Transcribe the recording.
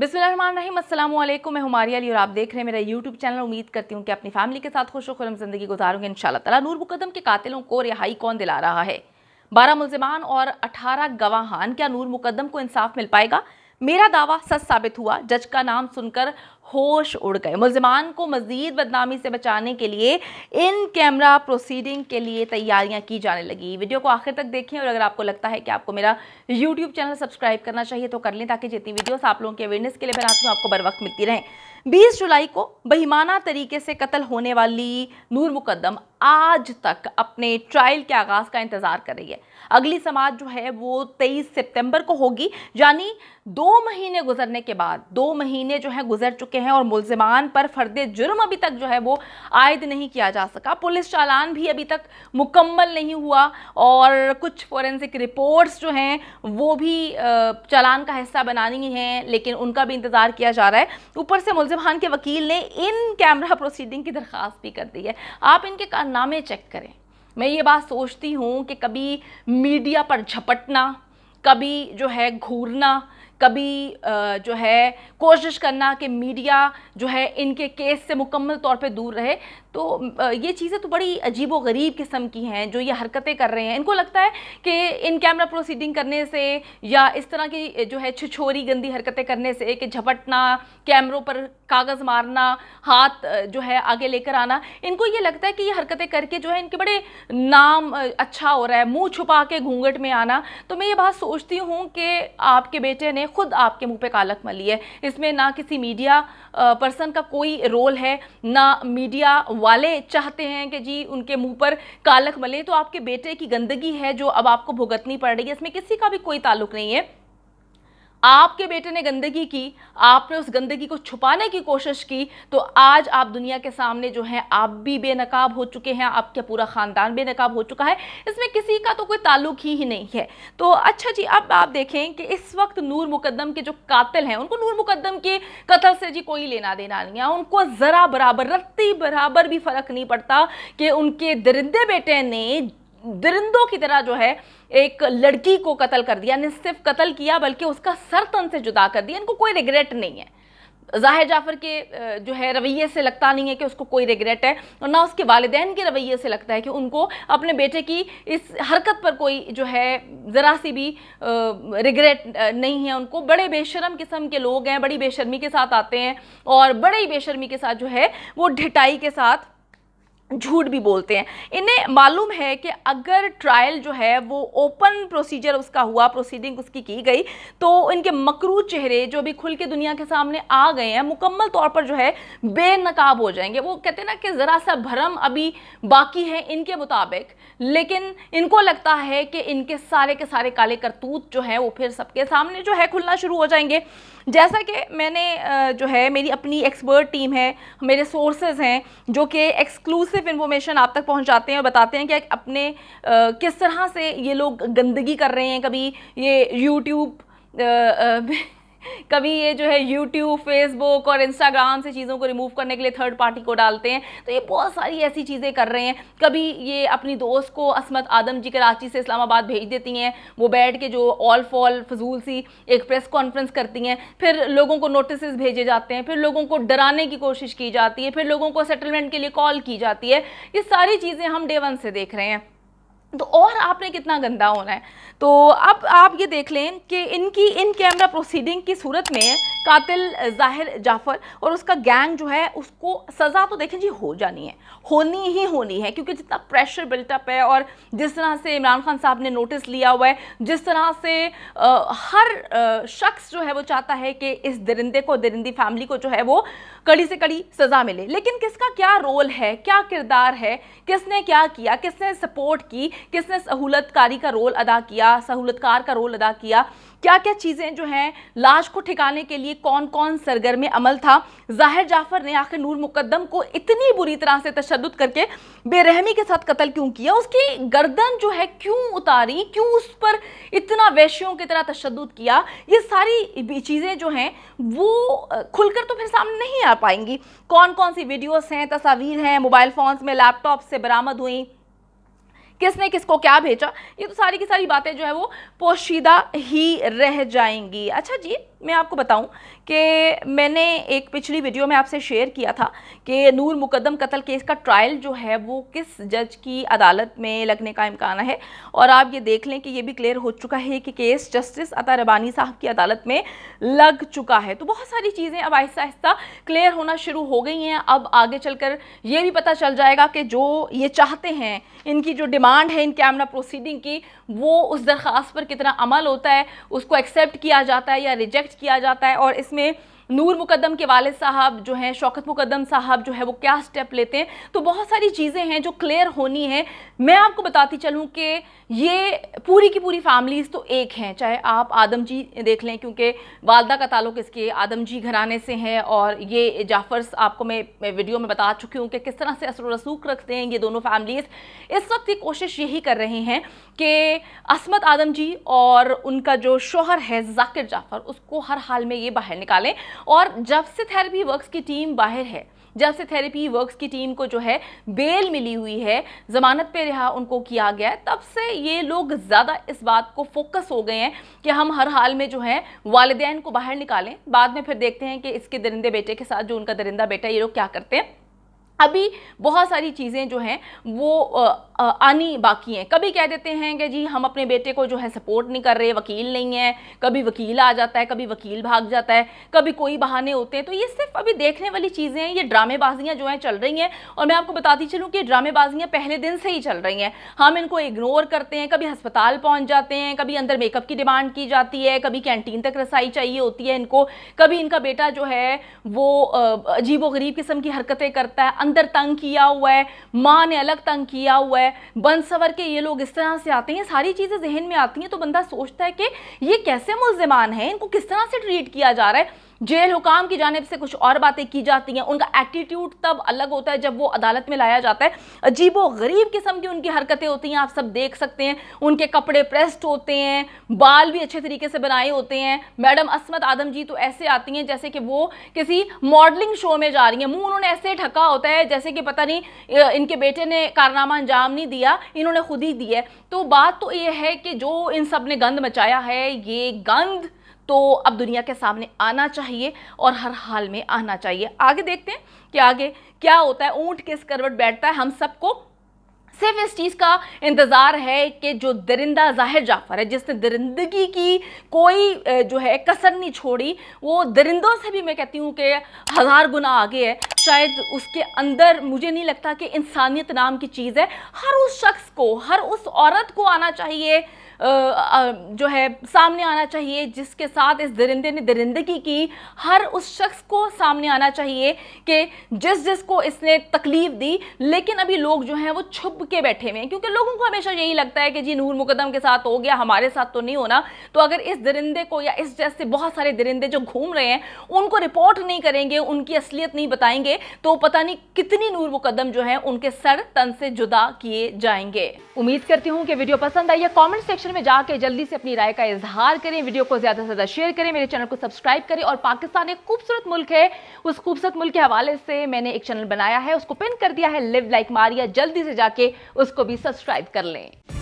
बिस्मिल्लाहिर्रहमानिर्रहीम, अस्सलाम वालेकुम। मैं हुमारिया अली और आप देख रहे हैं मेरा यूट्यूब चैनल। उम्मीद करती हूँ कि अपनी फैमिली के साथ खुश खुरम ज़िंदगी गुजारूंगे इंशाल्लाह ताला। नूर मुकद्दम के कातिलों को रिहाई कौन दिला रहा है? 12 मुल्ज़िमान और 18 गवाहान। क्या नूर मुकद्दम को इंसाफ मिल पाएगा? मेरा दावा सच साबित हुआ। जज का नाम सुनकर होश उड़ गए। मुल्ज़िमान को मज़ीद बदनामी से बचाने के लिए इन कैमरा प्रोसीडिंग के लिए तैयारियां की जाने लगी। वीडियो को आखिर तक देखें और अगर आपको लगता है कि आपको मेरा यूट्यूब चैनल सब्सक्राइब करना चाहिए तो कर लें, ताकि जितनी वीडियोस आप लोगों के अवेयरनेस के लिए बनाती हूँ आपको बर वक्त मिलती रहें। 20 जुलाई को बेईमाना तरीके से कत्ल होने वाली नूर मुकद्दम आज तक अपने ट्रायल के आगाज़ का इंतज़ार कर रही है। अगली समाअत जो है वो 23 सितंबर को होगी, यानी 2 महीने गुजरने के बाद 2 महीने जो है गुजर चुके हैं और मुल्ज़िमान पर फर्दे जुर्म अभी तक जो है वो आयद नहीं किया जा सका। पुलिस चालान भी अभी तक मुकम्मल नहीं हुआ और कुछ फोरेंसिक रिपोर्ट्स जो हैं वो भी चालान का हिस्सा बनानी हैं, लेकिन उनका भी इंतज़ार किया जा रहा है। ऊपर से मुल्ज़िमान के वकील ने इन कैमरा प्रोसीडिंग की दरख्वास्त भी कर दी है। आप इनके कारनामे चेक करें। मैं ये बात सोचती हूँ कि कभी मीडिया पर झपटना, कभी जो है घूरना, कभी जो है कोशिश करना कि मीडिया जो है इनके केस से मुकम्मल तौर पे दूर रहे, तो ये चीज़ें तो बड़ी अजीब व गरीब किस्म की हैं जो ये हरकतें कर रहे हैं। इनको लगता है कि इन कैमरा प्रोसीडिंग करने से या इस तरह की जो है छिछोरी गंदी हरकतें करने से, कि झपटना, कैमरों पर कागज़ मारना, हाथ जो है आगे लेकर आना, इनको ये लगता है कि ये हरकतें करके जो है इनके बड़े नाम अच्छा हो रहा है, मुंह छुपा के घूंघट में आना। तो मैं ये बात सोचती हूँ कि आपके बेटे ने खुद आपके मुंह पे कालक मली है। इसमें ना किसी मीडिया पर्सन का कोई रोल है, ना मीडिया वाले चाहते हैं कि जी उनके मुंह पर कालक मले। तो आपके बेटे की गंदगी है जो अब आपको भुगतनी पड़ रही है, इसमें किसी का भी कोई ताल्लुक नहीं है। आपके बेटे ने गंदगी की, आपने उस गंदगी को छुपाने की कोशिश की, तो आज आप दुनिया के सामने जो है आप भी बेनकाब हो चुके हैं, आपका पूरा ख़ानदान बेनकाब हो चुका है। इसमें किसी का तो कोई ताल्लुक ही नहीं है। तो अच्छा जी, अब आप देखें कि इस वक्त नूर मुकद्दम के जो कातिल हैं उनको नूर मुकद्दम के कत्ल से जी कोई लेना देना नहीं है। उनको ज़रा बराबर, रत्ती बराबर भी फ़र्क नहीं पड़ता कि उनके दरिंदे बेटे ने दरिंदों की तरह जो है एक लड़की को कत्ल कर दिया। ने सिर्फ कत्ल किया बल्कि उसका सर तन से जुदा कर दिया। इनको कोई रिग्रेट नहीं है। ज़ाहिर जाफ़र के जो है रवैये से लगता नहीं है कि उसको कोई रिग्रेट है, और ना उसके वालिदैन के रवैये से लगता है कि उनको अपने बेटे की इस हरकत पर कोई जो है ज़रा सी भी रिग्रेट नहीं है। उनको बड़े बेशर्म किस्म के लोग हैं, बड़ी बेशर्मी के साथ आते हैं और बड़ी बेशर्मी के साथ जो है वो ढिठाई के साथ झूठ भी बोलते हैं। इन्हें मालूम है कि अगर ट्रायल जो है वो ओपन प्रोसीजर उसका हुआ, प्रोसीडिंग उसकी की गई, तो इनके मकरू चेहरे जो भी खुल के दुनिया के सामने आ गए हैं मुकम्मल तौर पर जो है बेनकाब हो जाएंगे। वो कहते हैं ना कि ज़रा सा भरम अभी बाकी है इनके मुताबिक, लेकिन इनको लगता है कि इनके सारे के सारे काले करतूत जो है वो फिर सबके सामने जो है खुलना शुरू हो जाएंगे। जैसा कि मैंने जो है मेरी अपनी एक्सपर्ट टीम है, मेरे सोर्सेज हैं जो कि एक्सक्लूसिव इन्फॉर्मेशन आप तक पहुंचाते हैं और बताते हैं कि अपने किस तरह से ये लोग गंदगी कर रहे हैं। कभी ये यूट्यूब कभी ये जो है यूट्यूब, फेसबुक और इंस्टाग्राम से चीज़ों को रिमूव करने के लिए थर्ड पार्टी को डालते हैं। तो ये बहुत सारी ऐसी चीज़ें कर रहे हैं। कभी ये अपनी दोस्त को असमत आदम जी कराची से इस्लामाबाद भेज देती हैं, वो बैठ के जो ऑल फॉल फजूल सी एक प्रेस कॉन्फ्रेंस करती हैं, फिर लोगों को नोटिस भेजे जाते हैं, फिर लोगों को डराने की कोशिश की जाती है, फिर लोगों को सेटलमेंट के लिए कॉल की जाती है। ये सारी चीज़ें हम डे वन से देख रहे हैं। तो और आपने कितना गंदा होना है। तो अब आप ये देख लें कि इनकी इन कैमरा प्रोसीडिंग की सूरत में कातिल ज़ाहिर जाफ़र और उसका गैंग जो है उसको सज़ा तो देखें जी हो जानी है, होनी ही होनी है, क्योंकि जितना प्रेशर बिल्टअप है और जिस तरह से इमरान खान साहब ने नोटिस लिया हुआ है, जिस तरह से हर शख्स जो है वो चाहता है कि इस दरिंदे को, दरिंदी फैमिली को जो है वो कड़ी से कड़ी सज़ा मिले। लेकिन किसका क्या रोल है, क्या किरदार है, किसने क्या किया, किसने सपोर्ट की, किसने सहूलतकारी का रोल अदा किया, सहूलतकार का रोल अदा किया, क्या क्या चीज़ें जो हैं लाश को ठिकाने के लिए कौन कौन सरगर्म अमल था। ज़ाहिर जाफ़र ने आखिर नूर मुकद्दम को इतनी बुरी तरह से तशद्दुद करके बेरहमी के साथ कत्ल क्यों किया, उसकी गर्दन जो है क्यों उतारी, क्यों उस पर इतना वैश्यों की तरह तशद्दुद किया, ये सारी चीज़ें जो हैं वो खुलकर तो फिर सामने नहीं आ पाएंगी। कौन कौन सी वीडियोस हैं, तस्वीर हैं, मोबाइल फ़ोन्स में, लैपटॉप से बरामद हुई, किसने किसको क्या भेजा, ये तो सारी की सारी बातें जो है वो पोशीदा ही रह जाएंगी। अच्छा जी, मैं आपको बताऊं कि मैंने एक पिछली वीडियो में आपसे शेयर किया था कि नूर मुकद्दम कत्ल केस का ट्रायल जो है वो किस जज की अदालत में लगने का इम्कान है, और आप ये देख लें कि ये भी क्लियर हो चुका है कि केस जस्टिस अता रबानी साहब की अदालत में लग चुका है। तो बहुत सारी चीज़ें अब आहिस्ता आहिस्ता क्लियर होना शुरू हो गई हैं। अब आगे चलकर ये भी पता चल जाएगा कि जो ये चाहते हैं, इनकी जो डिमांड है इन कैमरा प्रोसीडिंग की, वो उस दरख्वास्त पर कितना अमल होता है, उसको एक्सेप्ट किया जाता है या रिजेक्ट किया जाता है, और इसमें नूर मुकद्दम के वालिद साहब जो हैं, शौकत मुकद्दम साहब जो है वो क्या स्टेप लेते हैं। तो बहुत सारी चीज़ें हैं जो क्लियर होनी है। मैं आपको बताती चलूँ कि ये पूरी की पूरी फैमिलीज़ तो एक हैं, चाहे आप आदम जी देख लें, क्योंकि वालदा का ताल्लुक इसके आदम जी घराने से है, और ये जाफ़र्स आपको मैं वीडियो में बता चुकी हूँ कि किस तरह से असर रसूख रखते हैं ये दोनों फैमिलीज़। इस वक्त ये कोशिश यही कर रहे हैं कि असमत आदम जी और उनका जो शोहर है जाकिर जाफ़र, उसको हर हाल में ये बाहर निकालें। और जब से थेरेपी वर्क्स की टीम बाहर है, जब से थेरेपी वर्क्स की टीम को जो है बेल मिली हुई है, ज़मानत पे रिहा उनको किया गया है, तब से ये लोग ज़्यादा इस बात को फोकस हो गए हैं कि हम हर हाल में जो है वालिदैन को बाहर निकालें। बाद में फिर देखते हैं कि इसके दरिंदे बेटे के साथ जो उनका दरिंदा बेटा, ये लोग क्या करते हैं। अभी बहुत सारी चीज़ें जो हैं वो आनी बाकी हैं। कभी कह देते हैं कि जी हम अपने बेटे को जो है सपोर्ट नहीं कर रहे, वकील नहीं है, कभी वकील आ जाता है, कभी वकील भाग जाता है, कभी कोई बहाने होते हैं। तो ये सिर्फ अभी देखने वाली चीज़ें हैं, ये ड्रामेबाजियाँ जो हैं चल रही हैं। और मैं आपको बताती चलूँ कि ड्रामेबाजियाँ पहले दिन से ही चल रही हैं। हम इनको इग्नोर करते हैं, कभी अस्पताल पहुँच जाते हैं, कभी अंदर मेकअप की डिमांड की जाती है, कभी कैंटीन तक रसाई चाहिए होती है इनको, कभी इनका बेटा जो है वो अजीब व गरीब किस्म की हरकतें करता है, अंदर तंग किया हुआ है, माँ ने अलग तंग किया हुआ है, बन सवर के ये लोग इस तरह से आते हैं। सारी चीज़ें जहन में आती हैं तो बंदा सोचता है कि ये कैसे मुल्ज़िमान हैं, इनको किस तरह से ट्रीट किया जा रहा है। जेल हुकाम की जानिब से कुछ और बातें की जाती हैं, उनका एटीट्यूड तब अलग होता है जब वो अदालत में लाया जाता है। अजीबो गरीब किस्म की उनकी हरकतें होती हैं, आप सब देख सकते हैं। उनके कपड़े प्रेस्ड होते हैं, बाल भी अच्छे तरीके से बनाए होते हैं। मैडम असमत आदम जी तो ऐसे आती हैं जैसे कि वो किसी मॉडलिंग शो में जा रही हैं। मुंह उन्होंने ऐसे ढका होता है जैसे कि पता नहीं इनके बेटे ने कारनामा अंजाम नहीं दिया, इन्होंने खुद ही दिया है। तो बात तो ये है कि जो इन सब ने गंद मचाया है, ये गंद तो अब दुनिया के सामने आना चाहिए और हर हाल में आना चाहिए। आगे देखते हैं कि आगे क्या होता है। ऊंट किस करवट बैठता है, हम सबको सिर्फ इस चीज़ का इंतज़ार है कि जो दरिंदा ज़ाहिर जाफ़र है, जिसने दरिंदगी की कोई जो है कसर नहीं छोड़ी, वो दरिंदों से भी मैं कहती हूँ कि 1000 गुना आगे है। शायद उसके अंदर मुझे नहीं लगता कि इंसानियत नाम की चीज़ है। हर उस शख्स को, हर उस औरत को आना चाहिए, जो है सामने आना चाहिए जिसके साथ इस दरिंदे ने दरिंदगी की। हर उस शख्स को सामने आना चाहिए कि जिसको इसने तकलीफ दी। लेकिन अभी लोग जो हैं वो छुप के बैठे हुए हैं, क्योंकि लोगों को हमेशा यही लगता है कि जी नूर मुकद्दम के साथ हो गया, हमारे साथ तो नहीं होना। तो अगर इस दरिंदे को या इस जैसे बहुत सारे दरिंदे जो घूम रहे हैं उनको रिपोर्ट नहीं करेंगे, उनकी असलियत नहीं बताएंगे, तो पता नहीं कितनी नूर मुकद्दम जो है उनके सर तन से जुदा किए जाएंगे। उम्मीद करती हूँ कि वीडियो पसंद आई है। कॉमेंट सेक्शन में जाके जल्दी से अपनी राय का इजहार करें, वीडियो को ज्यादा से ज्यादा शेयर करें, मेरे चैनल को सब्सक्राइब करें। और पाकिस्तान एक खूबसूरत मुल्क है, उस खूबसूरत मुल्क के हवाले से मैंने एक चैनल बनाया है, उसको पिन कर दिया है, लिव लाइक मारिया। जल्दी से जाके उसको भी सब्सक्राइब कर लें।